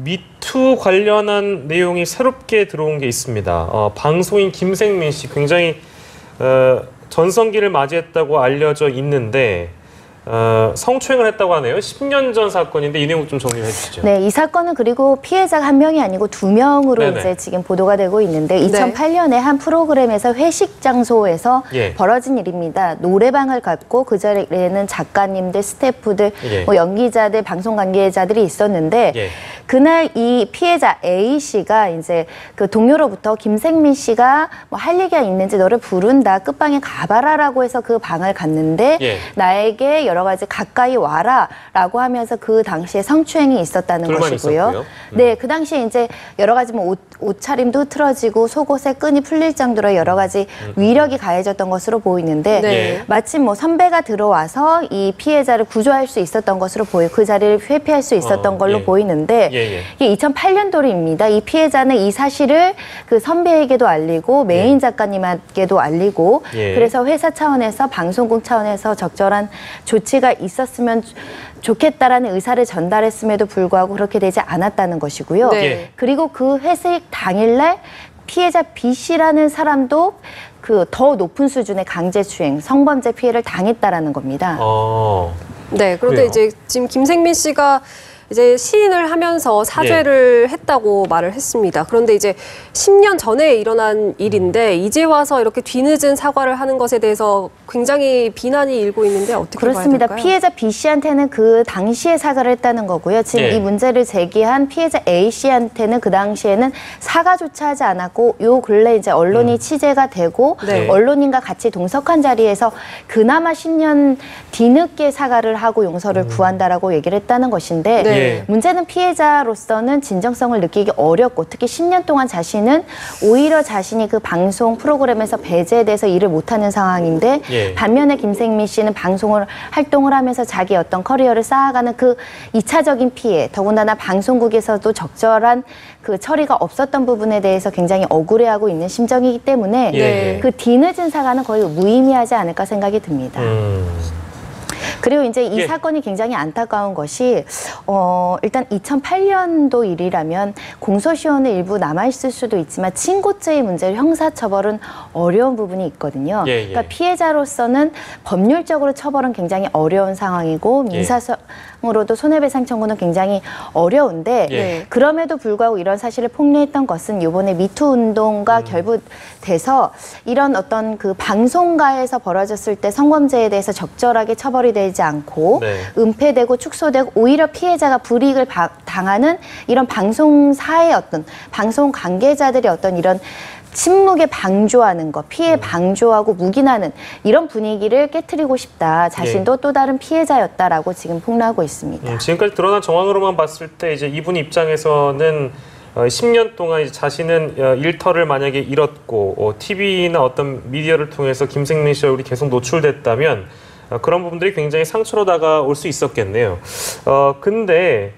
미투 관련한 내용이 새롭게 들어온 게 있습니다. 방송인 김생민 씨 굉장히 전성기를 맞이했다고 알려져 있는데 성추행을 했다고 하네요. 10년 전 사건인데 이 내용 좀 정리해 주시죠. 네, 이 사건은 그리고 피해자가 한 명이 아니고 두 명으로 네네. 이제 지금 보도가 되고 있는데 2008년에 한 프로그램에서 회식 장소에서 벌어진 일입니다. 노래방을 갔고 그 자리에는 작가님들, 스태프들, 뭐 연기자들, 방송 관계자들이 있었는데 그날 이 피해자 A 씨가 이제 그 동료로부터 김생민 씨가 뭐 할 얘기가 있는지 너를 부른다, 끝방에 가봐라라고 해서 그 방을 갔는데 나에게 여러 가지 가까이 와라라고 하면서 그 당시에 성추행이 있었다는 것이고요. 네, 그 당시에 이제 여러 가지 뭐 옷차림도 흐트러지고 속옷에 끈이 풀릴 정도로 여러 가지 위력이 가해졌던 것으로 보이는데 마침 뭐 선배가 들어와서 이 피해자를 구조할 수 있었던 것으로 보여 그 자리를 회피할 수 있었던 걸로 보이는데 이게 2008년도입니다. 이 피해자는 이 사실을 그 선배에게도 알리고 메인 작가님에게도 알리고 그래서 회사 차원에서 방송국 차원에서 적절한 조치가 있었으면 좋겠다라는 의사를 전달했음에도 불구하고 그렇게 되지 않았다는 것이고요. 그리고 그 회식 당일날 피해자 B 씨라는 사람도 그 더 높은 수준의 강제추행, 성범죄 피해를 당했다라는 겁니다. 네, 그런데 그래요? 이제 지금 김생민 씨가 이제 시인을 하면서 사죄를 했다고 말을 했습니다. 그런데 이제 10년 전에 일어난 일인데 이제 와서 이렇게 뒤늦은 사과를 하는 것에 대해서 굉장히 비난이 일고 있는데 어떻게 그렇습니다. 봐야 될까요? 피해자 B 씨한테는 그 당시에 사과를 했다는 거고요. 지금 이 문제를 제기한 피해자 A 씨한테는 그 당시에는 사과조차 하지 않았고 요 근래 이제 언론이 취재가 되고 언론인과 같이 동석한 자리에서 그나마 10년 뒤늦게 사과를 하고 용서를 구한다라고 얘기를 했다는 것인데 문제는 피해자로서는 진정성을 느끼기 어렵고 특히 10년 동안 자신은 오히려 자신이 그 방송 프로그램에서 배제돼서 일을 못하는 상황인데 반면에 김생민 씨는 방송을 활동을 하면서 자기 어떤 커리어를 쌓아가는 그 2차적인 피해 더군다나 방송국에서도 적절한 그 처리가 없었던 부분에 대해서 굉장히 억울해하고 있는 심정이기 때문에 그 뒤늦은 사과는 거의 무의미하지 않을까 생각이 듭니다. 그리고 이제 이 사건이 굉장히 안타까운 것이 일단 2008년도 일이라면 공소시효는 일부 남아있을 수도 있지만 친고죄의 문제로 형사처벌은 어려운 부분이 있거든요. 그러니까 피해자로서는 법률적으로 처벌은 굉장히 어려운 상황이고 민사상으로도 손해배상 청구는 굉장히 어려운데 그럼에도 불구하고 이런 사실을 폭로했던 것은 이번에 미투 운동과 결부돼서 이런 어떤 그 방송가에서 벌어졌을 때 성범죄에 대해서 적절하게 처벌이 되지 않고 은폐되고 축소되고 오히려 피해자가 불이익을 당하는 이런 방송사의 어떤 방송 관계자들의 어떤 이런 침묵에 방조하는 것, 피해 방조하고 묵인하는 이런 분위기를 깨트리고 싶다. 자신도 또 다른 피해자였다라고 지금 폭로하고 있습니다. 지금까지 드러난 정황으로만 봤을 때 이제 이분 입장에서는 10년 동안 이제 자신은 일터를 만약에 잃었고 TV나 어떤 미디어를 통해서 김생민 씨 얼굴이 계속 노출됐다면 그런 부분들이 굉장히 상처로 다가올 수 있었겠네요. 근데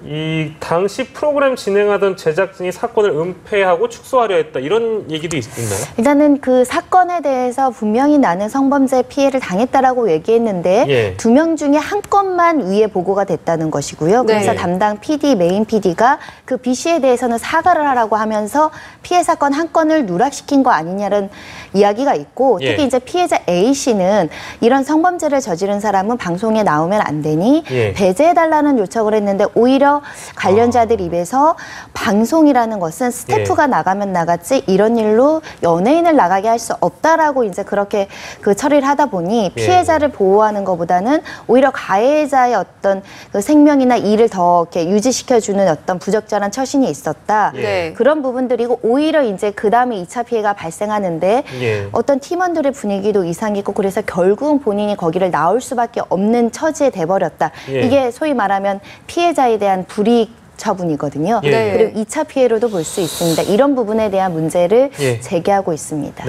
이 당시 프로그램 진행하던 제작진이 사건을 은폐하고 축소하려 했다 이런 얘기도 있나요? 일단은 그 사건에 대해서 분명히 나는 성범죄 피해를 당했다라고 얘기했는데 두 명 중에 한 건만 위에 보고가 됐다는 것이고요. 그래서 담당 PD, 메인 PD가 그 B 씨에 대해서는 사과를 하라고 하면서 피해 사건 한 건을 누락시킨 거 아니냐는 이야기가 있고 특히 이제 피해자 A 씨는 이런 성범죄를 저지른 사람은 방송에 나오면 안 되니 배제해달라는 요청을 했는데 오히려 관련자들 입에서 방송이라는 것은 스태프가 나가면 나갔지 이런 일로 연예인을 나가게 할 수 없다라고 이제 그렇게 그 처리를 하다 보니 피해자를 보호하는 것보다는 오히려 가해자의 어떤 그 생명이나 일을 더 이렇게 유지시켜주는 어떤 부적절한 처신이 있었다. 그런 부분들이고 오히려 이제 그 다음에 2차 피해가 발생하는데 어떤 팀원들의 분위기도 이상했고 그래서 결국은 본인이 거기를 나올 수밖에 없는 처지에 돼버렸다. 이게 소위 말하면 피해자에 대한 불이익 처분이거든요. 그리고 2차 피해로도 볼 수 있습니다. 이런 부분에 대한 문제를 제기하고 있습니다.